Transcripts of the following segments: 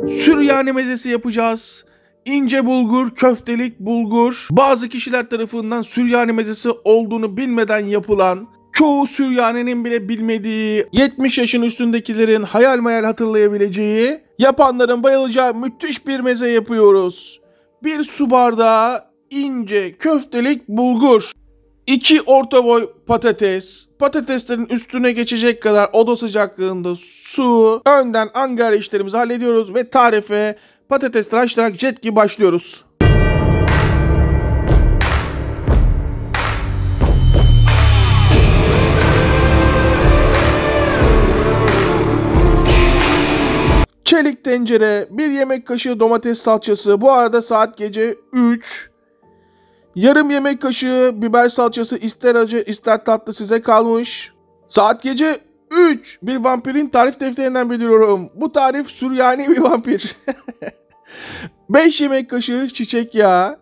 Süryani mezesi yapacağız. İnce bulgur, köftelik bulgur. Bazı kişiler tarafından Süryani mezesi olduğunu bilmeden yapılan, çoğu Süryani'nin bile bilmediği, 70 yaşın üstündekilerin hayal meyal hatırlayabileceği, yapanların bayılacağı müthiş bir meze yapıyoruz. 1 su bardağı ince köftelik bulgur. 2 orta boy patates. Patateslerin üstüne geçecek kadar oda sıcaklığında su. Önden angarya işlerimizi hallediyoruz ve tarife patatesleri haşlayarak jet gibi başlıyoruz. Çelik tencere, 1 yemek kaşığı domates salçası. Bu arada saat gece 3. Yarım yemek kaşığı biber salçası, ister acı ister tatlı size kalmış. Saat gece 3. Bir vampirin tarif defterinden biliyorum. Bu tarif Süryani bir vampir. 5 yemek kaşığı çiçek yağı.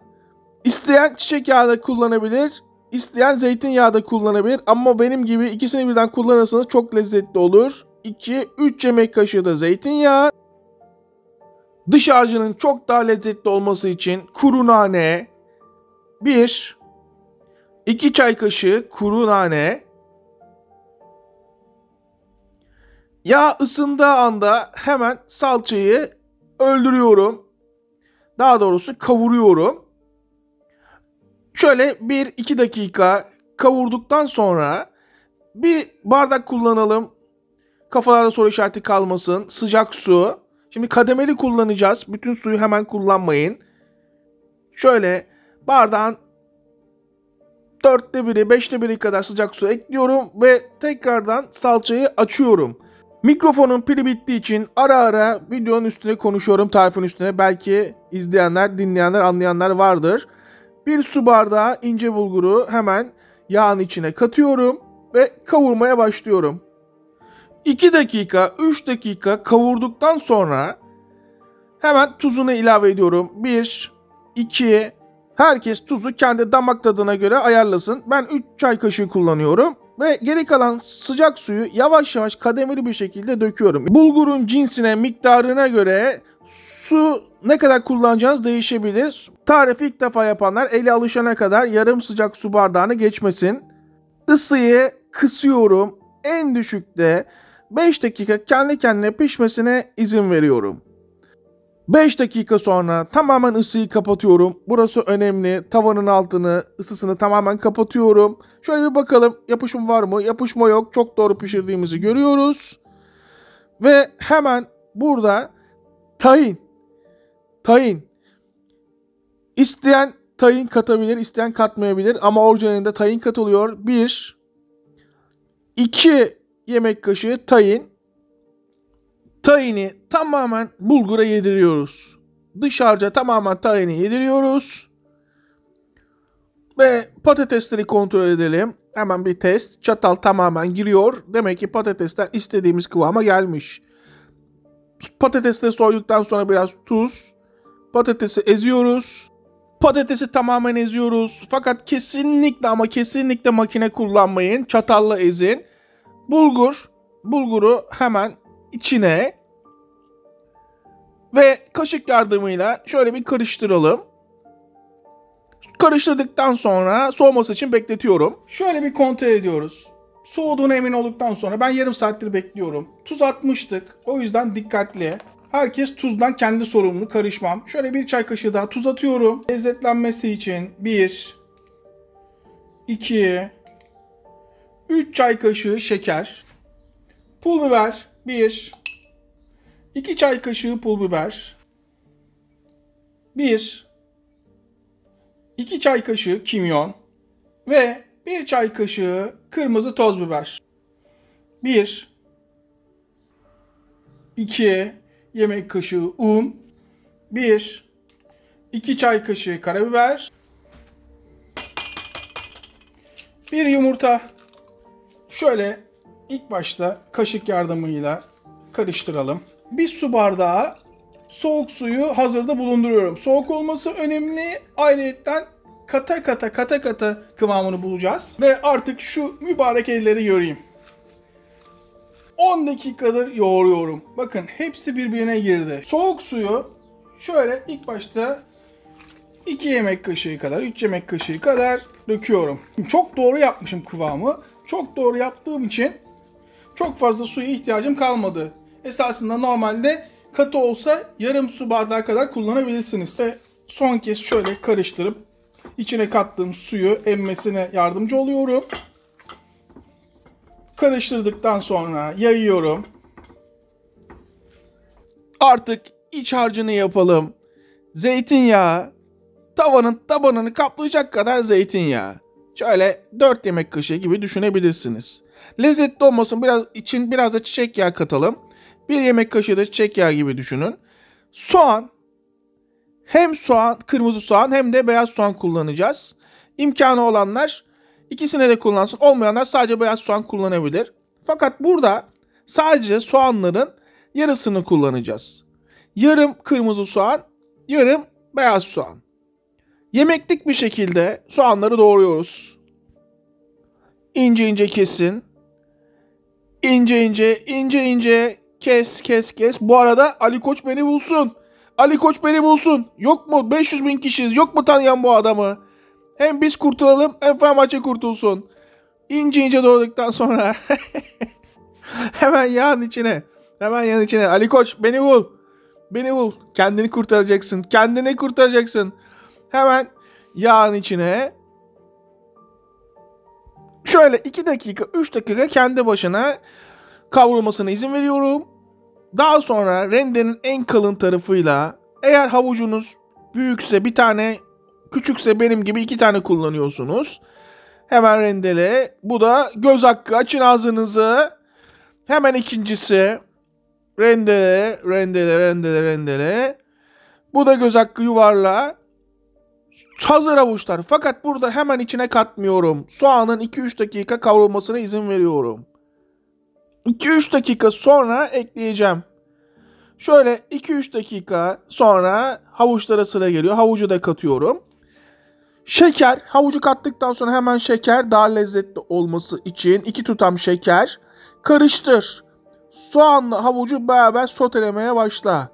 İsteyen çiçek yağı da kullanabilir. İsteyen zeytinyağı da kullanabilir. Ama benim gibi ikisini birden kullanırsanız çok lezzetli olur. 2-3 yemek kaşığı da zeytinyağı. Dış harcının çok daha lezzetli olması için kuru nane. 2 çay kaşığı kuru nane. Yağ ısındığı anda hemen salçayı öldürüyorum. Daha doğrusu kavuruyorum. Şöyle 1-2 dakika kavurduktan sonra bir bardak kullanalım. Kafalarda soru işareti kalmasın. Sıcak su. Şimdi kademeli kullanacağız. Bütün suyu hemen kullanmayın. Şöyle bardağın 4'te 1'i, 5'te 1'i kadar sıcak su ekliyorum ve tekrardan salçayı açıyorum. Mikrofonun pili bittiği için ara ara videonun üstüne konuşuyorum, tarifin üstüne. Belki izleyenler, dinleyenler, anlayanlar vardır. 1 su bardağı ince bulguru hemen yağın içine katıyorum ve kavurmaya başlıyorum. 2 dakika, 3 dakika kavurduktan sonra hemen tuzunu ilave ediyorum. 1, 2, herkes tuzu kendi damak tadına göre ayarlasın. Ben 3 çay kaşığı kullanıyorum. Ve geri kalan sıcak suyu yavaş yavaş kademeli bir şekilde döküyorum. Bulgurun cinsine, miktarına göre su ne kadar kullanacağınız değişebilir. Tarifi ilk defa yapanlar eli alışana kadar yarım sıcak su bardağını geçmesin. Isıyı kısıyorum. En düşükte 5 dakika kendi kendine pişmesine izin veriyorum. 5 dakika sonra tamamen ısıyı kapatıyorum. Burası önemli. Tavanın altını, ısısını tamamen kapatıyorum. Şöyle bir bakalım yapışma var mı? Yapışma yok. Çok doğru pişirdiğimizi görüyoruz. Ve hemen burada tahin. İsteyen tahin katabilir, isteyen katmayabilir. Ama orijinalinde tahin katılıyor. 2 yemek kaşığı tahin. Tahini tamamen bulgura yediriyoruz. Dış harca tamamen tahini yediriyoruz. Ve patatesleri kontrol edelim. Hemen bir test. Çatal tamamen giriyor. Demek ki patatesler istediğimiz kıvama gelmiş. Patatesleri soyduktan sonra biraz tuz. Patatesi eziyoruz. Patatesi tamamen eziyoruz. Fakat kesinlikle ama kesinlikle makine kullanmayın. Çatalla ezin. Bulguru hemen içine ve kaşık yardımıyla şöyle bir karıştıralım. Karıştırdıktan sonra soğuması için bekletiyorum. Şöyle bir kontrol ediyoruz. Soğuduğuna emin olduktan sonra ben yarım saattir bekliyorum. Tuz atmıştık. O yüzden dikkatli. Herkes tuzdan kendi sorumlu, karışmam. Şöyle 1 çay kaşığı daha tuz atıyorum. Lezzetlenmesi için 1, 2, 3 çay kaşığı şeker. Pul biber 2 çay kaşığı pul biber. 2 çay kaşığı kimyon. Ve 1 çay kaşığı kırmızı toz biber. 2 yemek kaşığı un. 2 çay kaşığı karabiber. 1 yumurta. Şöyle ilk başta kaşık yardımıyla karıştıralım. 1 su bardağı soğuk suyu hazırda bulunduruyorum. Soğuk olması önemli. Ayrıyeten kata kıvamını bulacağız. Ve artık şu mübarek elleri göreyim. 10 dakikadır yoğuruyorum. Bakın hepsi birbirine girdi. Soğuk suyu şöyle ilk başta 2 yemek kaşığı kadar, 3 yemek kaşığı kadar döküyorum. Çok doğru yapmışım kıvamı. Çok doğru yaptığım için çok fazla suya ihtiyacım kalmadı. Esasında normalde katı olsa yarım su bardağı kadar kullanabilirsiniz. Ve son kez şöyle karıştırıp içine kattığım suyu emmesine yardımcı oluyorum. Karıştırdıktan sonra yayıyorum. Artık iç harcını yapalım. Zeytinyağı, tavanın tabanını kaplayacak kadar zeytinyağı. Şöyle 4 yemek kaşığı gibi düşünebilirsiniz. Lezzetli olmasın biraz da çiçek yağı katalım. 1 yemek kaşığı da çiçek yağı gibi düşünün. Soğan, hem soğan, kırmızı soğan hem de beyaz soğan kullanacağız. İmkanı olanlar ikisini de kullansın. Olmayanlar sadece beyaz soğan kullanabilir. Fakat burada sadece soğanların yarısını kullanacağız. Yarım kırmızı soğan, yarım beyaz soğan. Yemeklik bir şekilde soğanları doğruyoruz. İnce ince kesin. İnce ince kes. Bu arada Ali Koç beni bulsun. Ali Koç beni bulsun. Yok mu? 500 bin kişiyiz. Yok mu tanıyan bu adamı? Hem biz kurtulalım hem Fenerbahçe kurtulsun. İnce doğradıktan sonra hemen yağın içine. Ali Koç beni bul. Beni bul. Kendini kurtaracaksın. Hemen yağın içine. Şöyle 2 dakika 3 dakika kendi başına kavrulmasına izin veriyorum. Daha sonra rendenin en kalın tarafıyla, eğer havucunuz büyükse bir tane, küçükse benim gibi 2 tane kullanıyorsunuz. Hemen rendele. Bu da göz hakkı. Açın ağzınızı. Hemen ikincisi. Rendele. Bu da göz hakkı, yuvarla. Hazır havuçlar. Fakat burada hemen içine katmıyorum. Soğanın 2-3 dakika kavrulmasına izin veriyorum. 2-3 dakika sonra ekleyeceğim. Şöyle 2-3 dakika sonra havuçlara sıra geliyor. Havucu da katıyorum. Şeker. Havucu kattıktan sonra hemen şeker, daha lezzetli olması için 2 tutam şeker. Karıştır. Soğanla havucu beraber sotelemeye başla.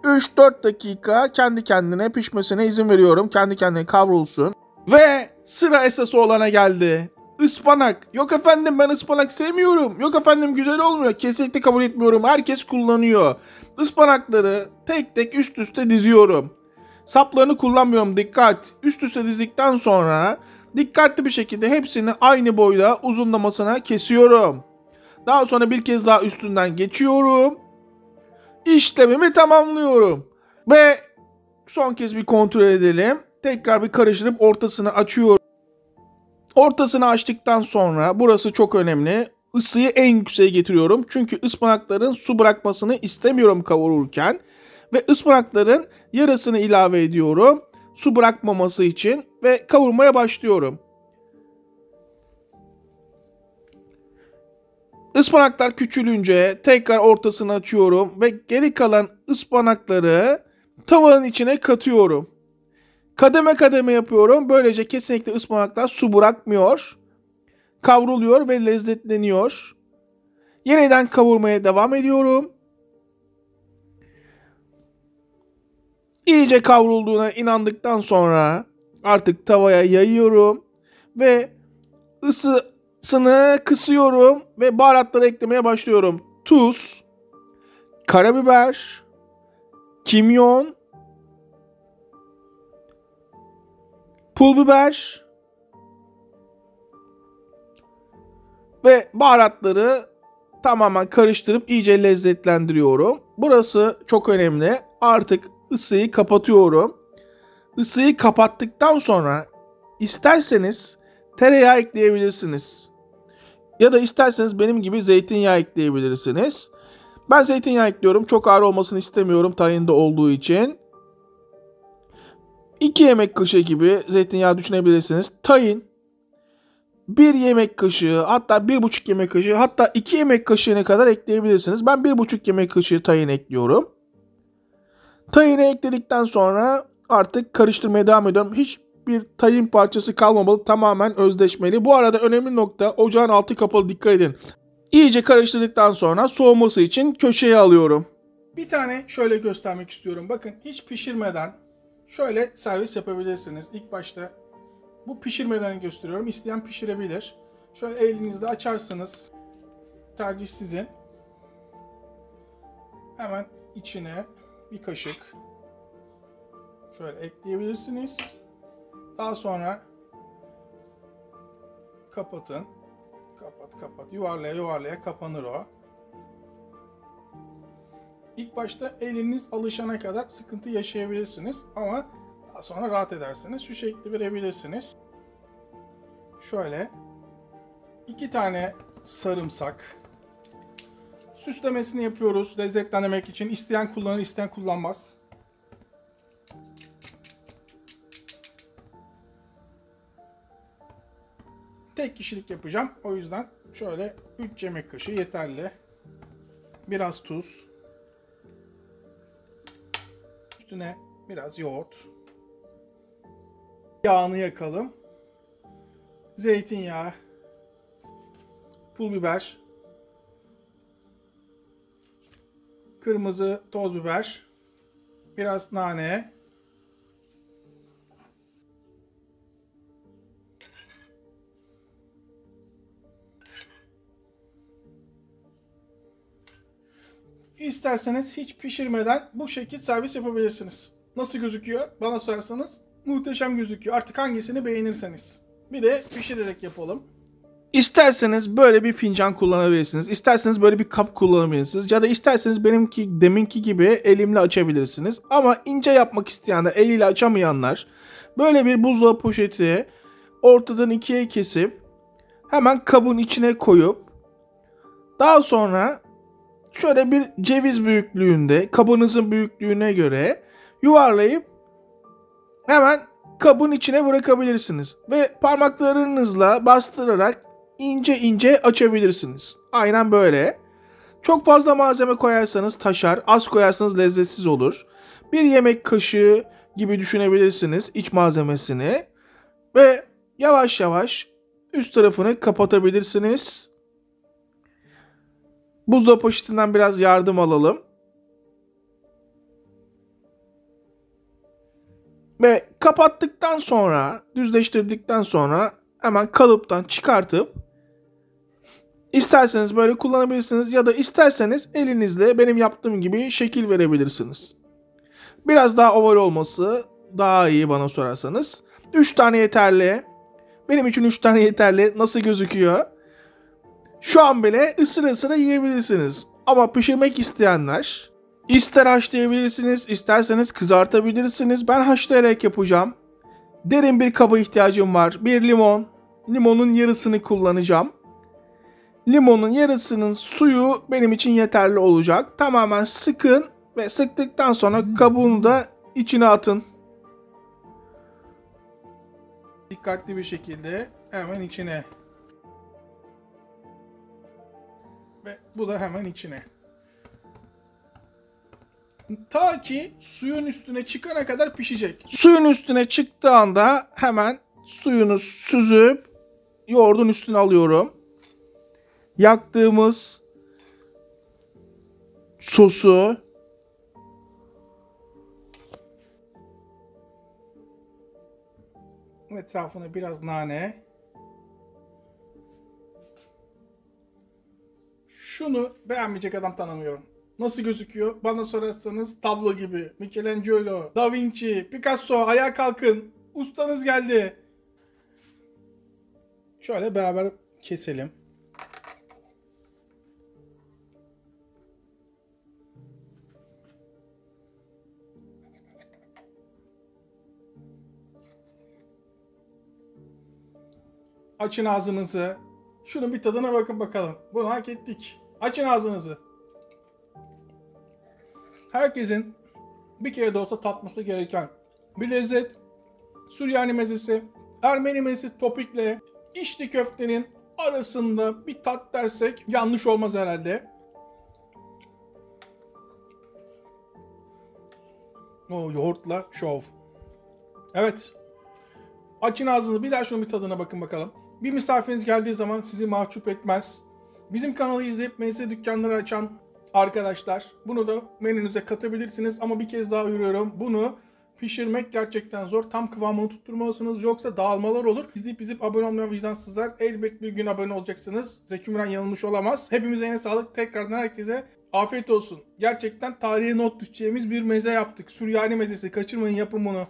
3-4 dakika kendi kendine pişmesine izin veriyorum. Kendi kendine kavrulsun. Ve sıra esası olana geldi. Ispanak. Yok efendim, ben ıspanak sevmiyorum. Yok efendim, güzel olmuyor. Kesinlikle kabul etmiyorum. Herkes kullanıyor. Ispanakları tek tek üst üste diziyorum. Saplarını kullanmıyorum, dikkat. Üst üste dizdikten sonra dikkatli bir şekilde hepsini aynı boyda uzunlamasına kesiyorum. Daha sonra bir kez daha üstünden geçiyorum. İşlemimi tamamlıyorum. Ve son kez bir kontrol edelim. Tekrar bir karıştırıp ortasını açıyorum. Ortasını açtıktan sonra, burası çok önemli, ısıyı en yükseğe getiriyorum. Çünkü ıspanakların su bırakmasını istemiyorum kavururken. Ve ıspanakların yarısını ilave ediyorum. Su bırakmaması için ve kavurmaya başlıyorum. Ispanaklar küçülünce tekrar ortasını açıyorum ve geri kalan ıspanakları tavanın içine katıyorum. Kademe kademe yapıyorum. Böylece kesinlikle ıspanaklar su bırakmıyor. Kavruluyor ve lezzetleniyor. Yeniden kavurmaya devam ediyorum. İyice kavrulduğuna inandıktan sonra artık tavaya yayıyorum ve ısısını kısıyorum ve baharatları eklemeye başlıyorum. Tuz, karabiber, kimyon, pul biber ve baharatları tamamen karıştırıp iyice lezzetlendiriyorum. Burası çok önemli. Artık ısıyı kapatıyorum. Isıyı kapattıktan sonra isterseniz tereyağı ekleyebilirsiniz. Ya da isterseniz benim gibi zeytinyağı ekleyebilirsiniz. Ben zeytinyağı ekliyorum. Çok ağır olmasını istemiyorum tayinde olduğu için. 2 yemek kaşığı gibi zeytinyağı düşünebilirsiniz. Tahin 1 yemek kaşığı, hatta 1,5 yemek kaşığı, hatta 2 yemek kaşığına kadar ekleyebilirsiniz. Ben 1,5 yemek kaşığı tahin ekliyorum. Tahini ekledikten sonra artık karıştırmaya devam ediyorum. Hiçbir tahin parçası kalmamalı. Tamamen özdeşmeli. Bu arada önemli nokta, ocağın altı kapalı, dikkat edin. İyice karıştırdıktan sonra soğuması için köşeye alıyorum. Bir tane şöyle göstermek istiyorum. Bakın hiç pişirmeden şöyle servis yapabilirsiniz. İlk başta bu pişirmeden gösteriyorum. İsteyen pişirebilir. Şöyle elinizle açarsınız. Tercih sizin. Hemen içine bir kaşık şöyle ekleyebilirsiniz. Daha sonra kapatın. Kapat. Yuvarlaya yuvarlaya kapanır o. İlk başta eliniz alışana kadar sıkıntı yaşayabilirsiniz ama daha sonra rahat edersiniz. Şu şekli verebilirsiniz. Şöyle 2 tane sarımsak. Süslemesini yapıyoruz lezzetlendirmek için. İsteyen kullanır, isteyen kullanmaz. Tek kişilik yapacağım. O yüzden şöyle 3 yemek kaşığı yeterli. Biraz tuz. Üstüne biraz yoğurt. Yağını yakalım. Zeytinyağı. Pul biber. Kırmızı toz biber. Biraz nane. İsterseniz hiç pişirmeden bu şekilde servis yapabilirsiniz. Nasıl gözüküyor? Bana sorarsanız muhteşem gözüküyor. Artık hangisini beğenirseniz. Bir de pişirerek yapalım. İsterseniz böyle bir fincan kullanabilirsiniz. İsterseniz böyle bir kap kullanabilirsiniz. Ya da isterseniz deminki gibi elimle açabilirsiniz. Ama ince yapmak isteyenler, eliyle açamayanlar böyle bir buzdolabı poşeti ortadan ikiye kesip hemen kabın içine koyup daha sonra şöyle bir ceviz büyüklüğünde, kabınızın büyüklüğüne göre yuvarlayıp hemen kabın içine bırakabilirsiniz. Ve parmaklarınızla bastırarak ince ince açabilirsiniz. Aynen böyle. Çok fazla malzeme koyarsanız taşar, az koyarsanız lezzetsiz olur. Bir yemek kaşığı gibi düşünebilirsiniz iç malzemesini. Ve yavaş yavaş üst tarafını kapatabilirsiniz. Buzdolabı poşetinden biraz yardım alalım. Ve kapattıktan sonra, düzleştirdikten sonra hemen kalıptan çıkartıp isterseniz böyle kullanabilirsiniz ya da isterseniz elinizle benim yaptığım gibi şekil verebilirsiniz. Biraz daha oval olması daha iyi bana sorarsanız. 3 tane yeterli. Benim için 3 tane yeterli. Nasıl gözüküyor? Şu an bile ısıra ısıra yiyebilirsiniz. Ama pişirmek isteyenler ister haşlayabilirsiniz, isterseniz kızartabilirsiniz. Ben haşlayarak yapacağım. Derin bir kaba ihtiyacım var. Bir limon. Limonun yarısını kullanacağım. Limonun yarısının suyu benim için yeterli olacak. Tamamen sıkın ve sıktıktan sonra kabuğunu da içine atın. Dikkatli bir şekilde hemen içine. Ve bu da hemen içine. Ta ki suyun üstüne çıkana kadar pişecek. Suyun üstüne çıktığı anda hemen suyunu süzüp yoğurdun üstüne alıyorum. Yaktığımız sosu etrafına biraz nane. Şunu beğenmeyecek adam tanımıyorum. Nasıl gözüküyor? Bana sorarsanız tablo gibi. Michelangelo, Da Vinci, Picasso, ayağa kalkın. Ustanız geldi. Şöyle beraber keselim. Açın ağzınızı. Şunun bir tadına bakın bakalım. Bunu hak ettik. Açın ağzınızı. Herkesin bir kere de olsa tatması gereken bir lezzet. Süryani mezesi, Ermeni mezesi topikle içli köftenin arasında bir tat dersek yanlış olmaz herhalde. O yoğurtla şov. Evet. Açın ağzınızı, bir daha şunun bir tadına bakın bakalım. Bir misafiriniz geldiği zaman sizi mahcup etmez. Bizim kanalı izleyip meze dükkanları açan arkadaşlar, bunu da menünüze katabilirsiniz. Ama bir kez daha uyarıyorum, bunu pişirmek gerçekten zor. Tam kıvamını tutturmalısınız, yoksa dağılmalar olur. İzleyip abone olmayan vicdansızlar elbet bir gün abone olacaksınız. Zeki Müren yanılmış olamaz. Hepimize en sağlık. Tekrardan herkese afiyet olsun. Gerçekten tarihe not düşeceğimiz bir meze yaptık. Süryani mezesi. Kaçırmayın, yapın bunu.